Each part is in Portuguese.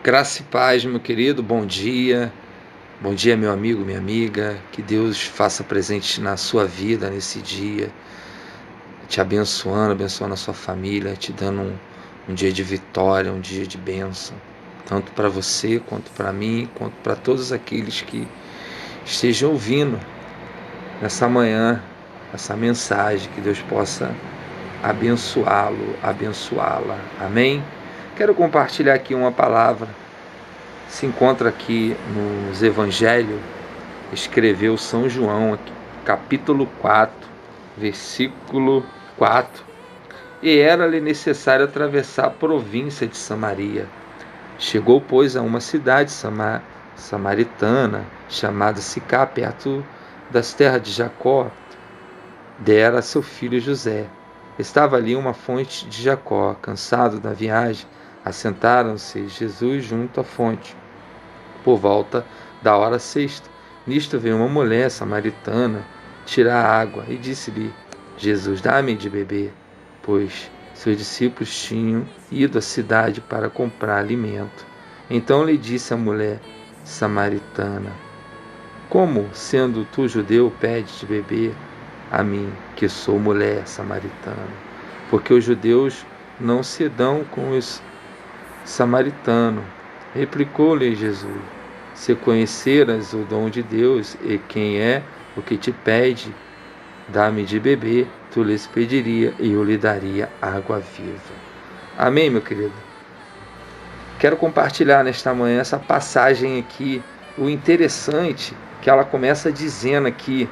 Graça e paz, meu querido, bom dia. Bom dia, meu amigo, minha amiga. Que Deus faça presente na sua vida nesse dia, te abençoando a sua família, te dando um dia de vitória, um dia de bênção, tanto para você, quanto para mim, quanto para todos aqueles que estejam ouvindo nessa manhã, essa mensagem, que Deus possa abençoá-lo, abençoá-la. Amém? Quero compartilhar aqui uma palavra. Se encontra aqui nos Evangelhos, escreveu São João, aqui, capítulo 4, versículo 4. E era-lhe necessário atravessar a província de Samaria. Chegou, pois, a uma cidade samaritana, chamada Sicá, perto das terras de Jacó, dera a seu filho José. Estava ali uma fonte de Jacó. Cansado da viagem, assentaram-se Jesus junto à fonte, por volta da hora sexta. Nisto veio uma mulher samaritana tirar água e disse-lhe: Jesus, dá-me de beber, pois seus discípulos tinham ido à cidade para comprar alimento. Então lhe disse a mulher samaritana: como, sendo tu judeu, pedes de beber a mim, que sou mulher samaritana? Porque os judeus não se dão com os samaritanos. Replicou-lhe Jesus: se conheceras o dom de Deus e quem é o que te pede, dá-me de beber, tu lhes pediria e eu lhe daria água viva. Amém, meu querido? Quero compartilhar nesta manhã essa passagem aqui. O interessante que ela começa dizendo aqui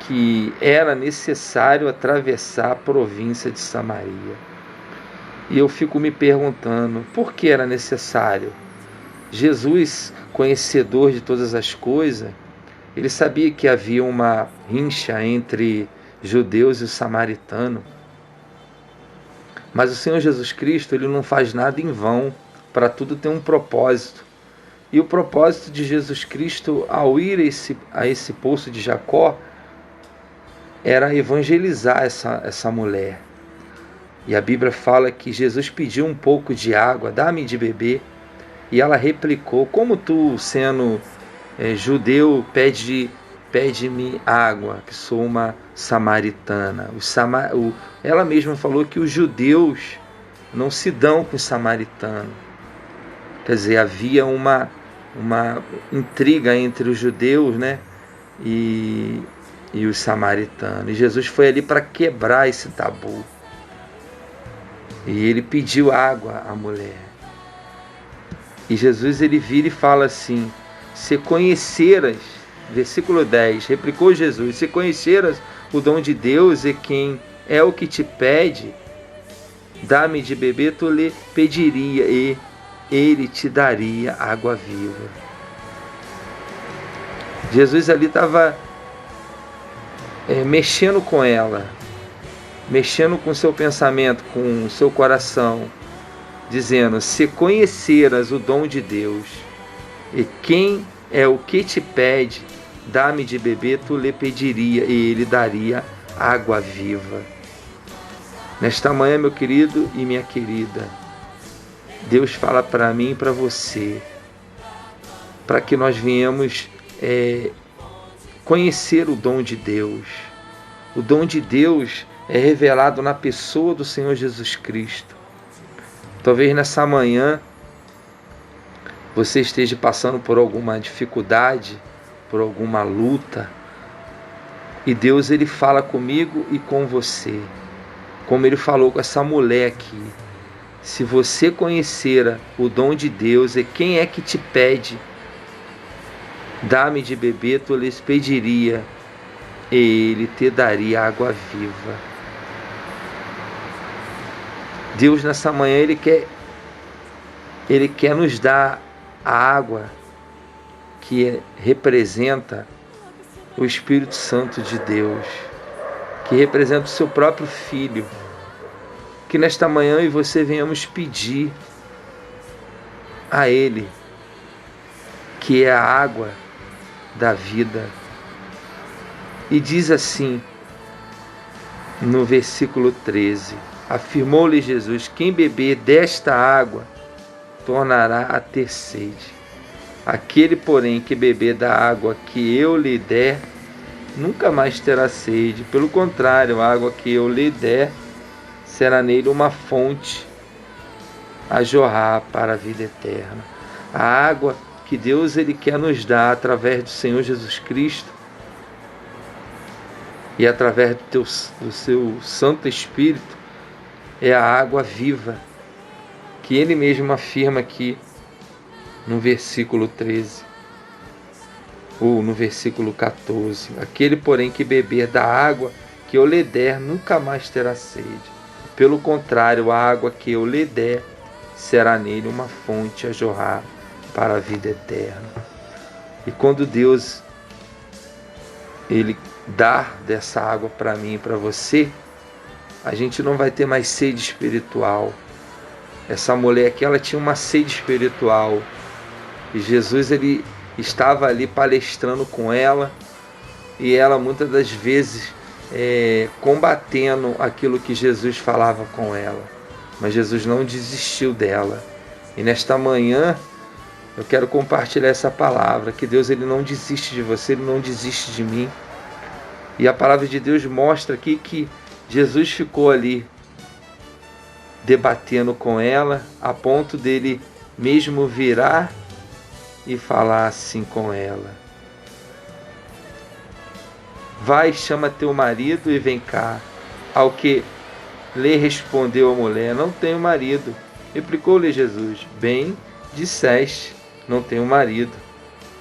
que era necessário atravessar a província de Samaria. E eu fico me perguntando, por que era necessário? Jesus, conhecedor de todas as coisas, ele sabia que havia uma rincha entre judeus e samaritanos. Mas o Senhor Jesus Cristo, ele não faz nada em vão. Para tudo tem um propósito. E o propósito de Jesus Cristo, ao ir a esse poço de Jacó, era evangelizar essa mulher. E a Bíblia fala que Jesus pediu um pouco de água, dá-me de beber. E ela replicou: como tu, sendo judeu, pede-me água, que sou uma samaritana. Ela mesma falou que os judeus não se dão com os samaritanos. Quer dizer, havia uma intriga entre os judeus, né, e os samaritanos. E Jesus foi ali para quebrar esse tabu. E ele pediu água à mulher. E Jesus, ele vira e fala assim: se conheceras, versículo 10, replicou Jesus: se conheceras o dom de Deus e quem é o que te pede, dá-me de beber, tu lhe pediria e ele te daria água viva. Jesus ali estava mexendo com ela, mexendo com seu pensamento, com o seu coração, dizendo: se conheceras o dom de Deus e quem é o que te pede, dá-me de beber, tu lhe pediria e ele daria água viva. Nesta manhã, meu querido e minha querida, Deus fala para mim e para você, para que nós venhamos conhecer o dom de Deus. O dom de Deus é revelado na pessoa do Senhor Jesus Cristo. Talvez nessa manhã você esteja passando por alguma dificuldade, por alguma luta, e Deus, ele fala comigo e com você, como ele falou com essa mulher aqui: se você conhecera o dom de Deus e quem é que te pede, dá-me de beber, tu lhes pediria e ele te daria água viva. Deus, nessa manhã, ele quer nos dar a água que representa o Espírito Santo de Deus, que representa o seu próprio Filho. Que nesta manhã eu e você venhamos pedir a Ele, que é a água da vida. E diz assim, no versículo 13: afirmou-lhe Jesus: quem beber desta água tornará a ter sede. Aquele, porém, que beber da água que eu lhe der, nunca mais terá sede. Pelo contrário, a água que eu lhe der será nele uma fonte a jorrar para a vida eterna. A água que Deus ele quer nos dar através do Senhor Jesus Cristo e através do seu Santo Espírito é a água viva, que Ele mesmo afirma aqui no versículo 13, ou no versículo 14. Aquele, porém, que beber da água que eu lhe der, nunca mais terá sede. Pelo contrário, a água que eu lhe der será nele uma fonte a jorrar para a vida eterna. E quando Deus Ele dar dessa água para mim e para você, a gente não vai ter mais sede espiritual. Essa mulher aqui, ela tinha uma sede espiritual. E Jesus, ele estava ali palestrando com ela. E ela, muitas das vezes, combatendo aquilo que Jesus falava com ela. Mas Jesus não desistiu dela. E nesta manhã, eu quero compartilhar essa palavra. Que Deus, ele não desiste de você, ele não desiste de mim. E a palavra de Deus mostra aqui que Jesus ficou ali debatendo com ela, a ponto dele mesmo virar e falar assim com ela: vai, chama teu marido e vem cá. Ao que lhe respondeu a mulher: não tenho marido. Replicou-lhe Jesus: bem disseste, não tenho marido,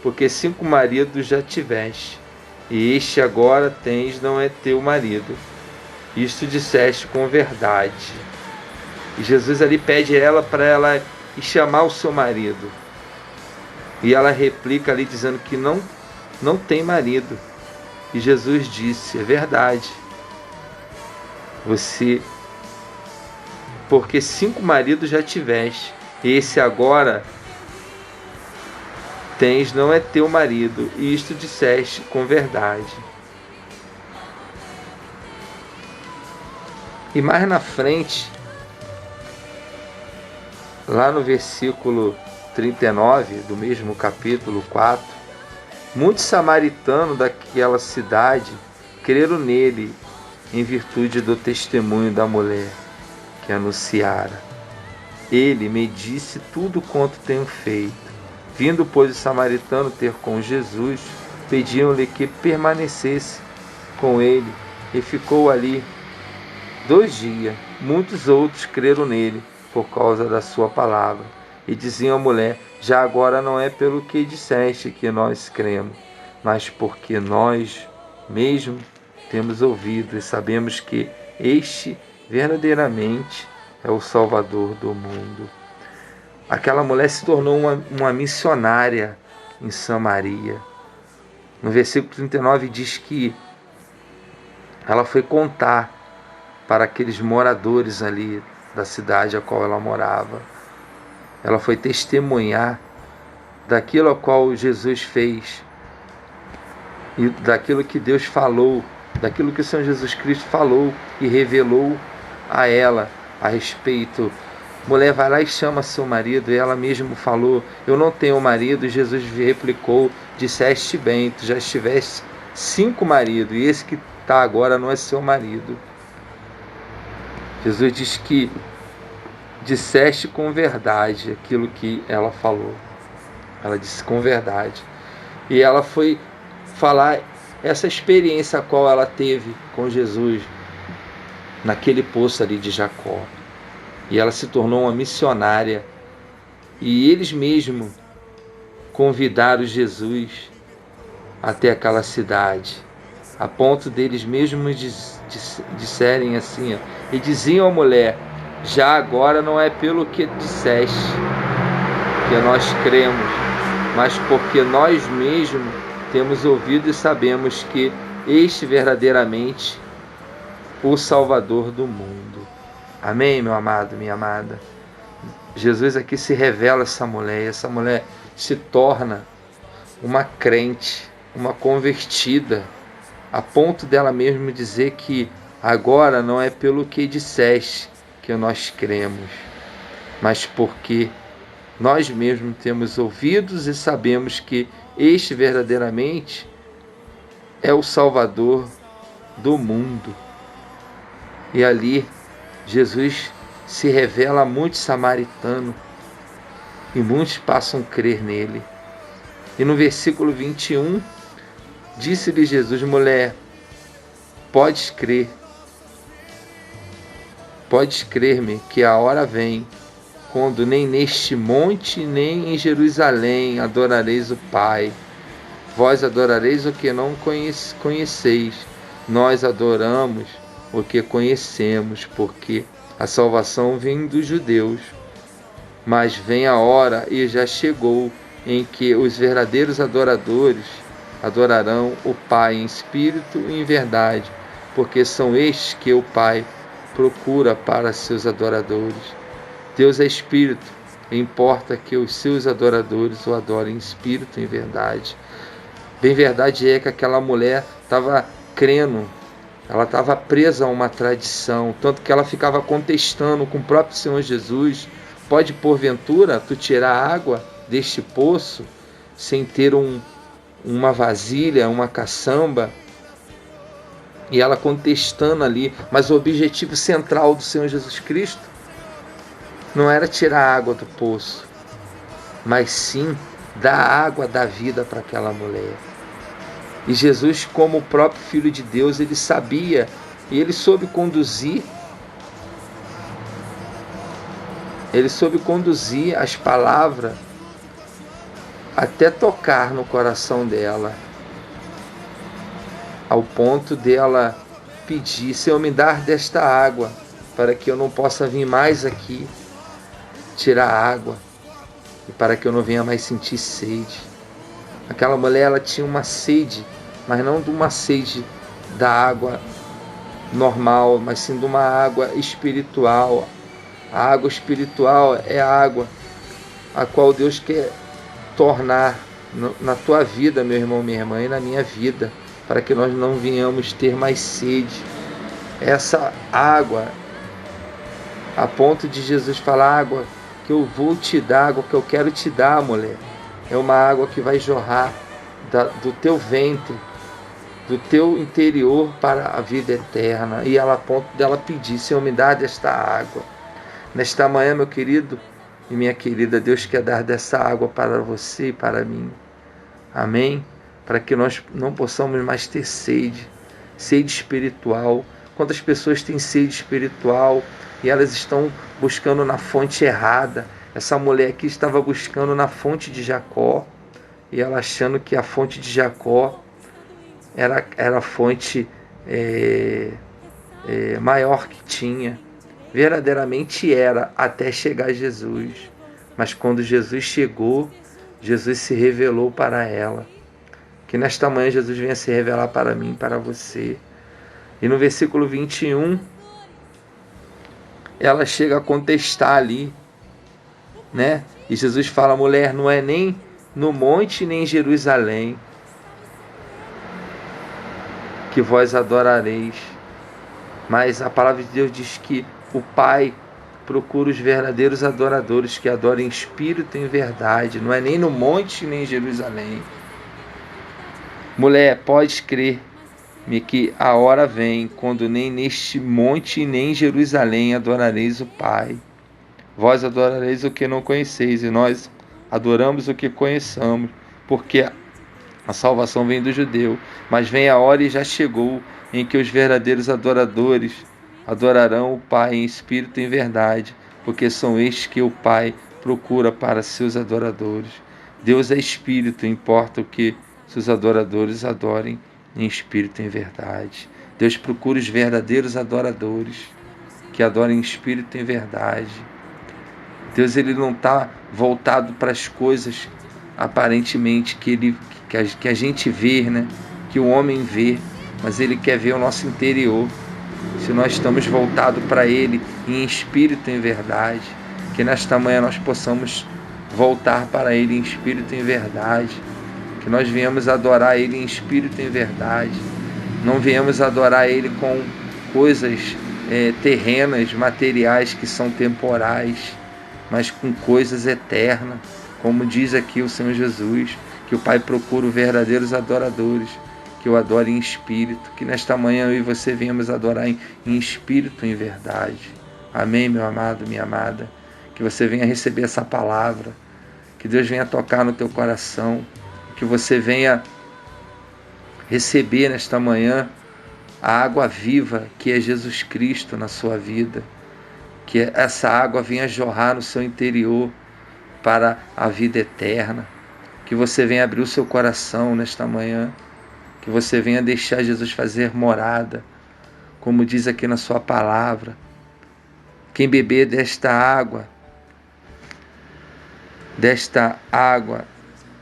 porque 5 maridos já tiveste, e este agora tens não é teu marido. Isto disseste com verdade. E Jesus ali pede ela para ela ir chamar o seu marido. E ela replica ali dizendo que não tem marido. E Jesus disse: é verdade. Porque 5 maridos já tiveste, esse agora tens não é teu marido, e isto disseste com verdade. E mais na frente, lá no versículo 39 do mesmo capítulo 4, muitos samaritanos daquela cidade creram nele em virtude do testemunho da mulher que anunciara: ele me disse tudo quanto tenho feito. Vindo, pois, o samaritano ter com Jesus, pediam-lhe que permanecesse com ele, e ficou ali 2 dias. Muitos outros creram nele por causa da sua palavra, e diziam à mulher: já agora não é pelo que disseste que nós cremos, mas porque nós mesmo temos ouvido e sabemos que este verdadeiramente é o Salvador do mundo. Aquela mulher se tornou uma missionária em Samaria. No versículo 39 diz que ela foi contar para aqueles moradores ali da cidade a qual ela morava. Ela foi testemunhar daquilo a qual Jesus fez e daquilo que Deus falou, daquilo que o Senhor Jesus Cristo falou e revelou a ela a respeito. Mulher, vai lá e chama seu marido. E ela mesma falou: eu não tenho marido. E Jesus replicou: disseste bem, tu já estiveste 5 maridos, e esse que está agora não é seu marido. Jesus diz que disseste com verdade aquilo que ela falou. Ela disse com verdade. E ela foi falar essa experiência a qual ela teve com Jesus naquele poço ali de Jacó. E ela se tornou uma missionária. E eles mesmos convidaram Jesus até aquela cidade, a ponto deles mesmos disserem assim, ó, e diziam à mulher: já agora não é pelo que disseste que nós cremos, mas porque nós mesmos temos ouvido e sabemos que este verdadeiramente o Salvador do mundo. Amém, meu amado, minha amada? Jesus aqui se revela a essa mulher, e essa mulher se torna uma crente, uma convertida, a ponto dela mesmo dizer que agora não é pelo que disseste que nós cremos, mas porque Nós mesmos temos ouvidos e sabemos que este verdadeiramente é o Salvador do mundo. E ali Jesus se revela a muitos samaritanos e muitos passam a crer nele. E no versículo 21, disse-lhe Jesus: mulher, podes crer-me que a hora vem, quando nem neste monte, nem em Jerusalém adorareis o Pai. Vós adorareis o que não conheceis, nós adoramos o que conhecemos, porque a salvação vem dos judeus. Mas vem a hora, e já chegou, em que os verdadeiros adoradores adorarão o Pai em espírito e em verdade, porque são estes que o Pai procura para seus adoradores. Deus é espírito, e importa que os seus adoradores o adorem em espírito e em verdade. Bem verdade é que aquela mulher estava crendo, ela estava presa a uma tradição, tanto que ela ficava contestando com o próprio Senhor Jesus: pode porventura tu tirar água deste poço sem ter uma vasilha, uma caçamba? E ela contestando ali, mas o objetivo central do Senhor Jesus Cristo não era tirar a água do poço, mas sim dar a água da vida para aquela mulher. E Jesus, como o próprio Filho de Deus, ele sabia e ele soube conduzir as palavras até tocar no coração dela, ao ponto dela pedir: Senhor, me dá desta água, para que eu não possa vir mais aqui tirar água e para que eu não venha mais sentir sede. Aquela mulher, ela tinha uma sede, mas não de uma sede da água normal, mas sim de uma água espiritual. A água espiritual é a água a qual Deus quer tornar na tua vida, meu irmão, minha irmã, e na minha vida, para que nós não venhamos ter mais sede. Essa água, a ponto de Jesus falar: água que eu vou te dar, água que eu quero te dar, mulher, é uma água que vai jorrar do teu ventre, do teu interior para a vida eterna. E ela, a ponto dela pedir: Senhor, me dá desta água. Nesta manhã, meu querido e minha querida, Deus quer dar dessa água para você e para mim. Amém? Para que nós não possamos mais ter sede espiritual. Quantas pessoas têm sede espiritual e elas estão buscando na fonte errada? Essa mulher aqui estava buscando na fonte de Jacó, e ela achando que a fonte de Jacó era a fonte maior que tinha. Verdadeiramente era, até chegar Jesus. Mas quando Jesus chegou, Jesus se revelou para ela. Que nesta manhã Jesus venha se revelar para mim, para você. E no versículo 21, ela chega a contestar ali, né? E Jesus fala: mulher, não é nem no monte nem em Jerusalém que vós adorareis, mas a palavra de Deus diz que o Pai procura os verdadeiros adoradores que adorem em espírito e em verdade. Não é nem no monte nem em Jerusalém. Mulher, pode crer-me que a hora vem, quando nem neste monte nem em Jerusalém adorareis o Pai. Vós adorareis o que não conheceis, e nós adoramos o que conheçamos, porque a salvação vem do judeu. Mas vem a hora, e já chegou, em que os verdadeiros adoradores adorarão o Pai em espírito e em verdade, porque são estes que o Pai procura para seus adoradores. Deus é espírito, importa o que seus adoradores adorem em espírito e em verdade. Deus procura os verdadeiros adoradores que adorem em espírito e em verdade. Deus, ele não está voltado para as coisas aparentemente que a gente vê, né? Que o homem vê, mas ele quer ver o nosso interior. Se nós estamos voltados para ele em espírito e em verdade, que nesta manhã nós possamos voltar para ele em espírito e em verdade, que nós venhamos adorar ele em espírito e em verdade, não venhamos adorar ele com coisas terrenas, materiais que são temporais, mas com coisas eternas. Como diz aqui o Senhor Jesus, que o Pai procura os verdadeiros adoradores, que o adore em espírito, que nesta manhã eu e você venhamos adorar em espírito e em verdade. Amém, meu amado, minha amada? Que você venha receber essa palavra, que Deus venha tocar no teu coração, que você venha receber nesta manhã a água viva que é Jesus Cristo na sua vida, que essa água venha jorrar no seu interior para a vida eterna, que você venha abrir o seu coração nesta manhã, que você venha deixar Jesus fazer morada, como diz aqui na sua palavra. Quem beber desta água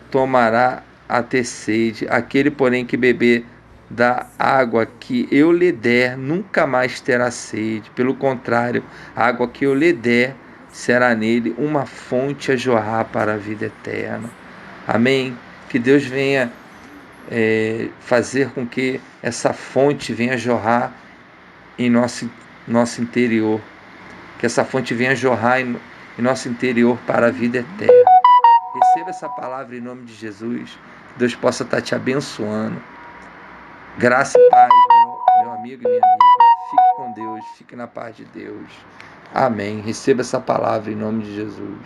tomará a ter sede. Aquele, porém, que beber da água que eu lhe der, nunca mais terá sede. Pelo contrário, a água que eu lhe der será nele uma fonte a jorrar para a vida eterna. Amém? Que Deus venha fazer com que essa fonte venha jorrar em nosso interior. Que essa fonte venha jorrar em nosso interior para a vida eterna. Receba essa palavra em nome de Jesus. Que Deus possa estar te abençoando. Graça e paz, meu amigo e minha amiga. Fique com Deus, fique na paz de Deus. Amém. Receba essa palavra em nome de Jesus.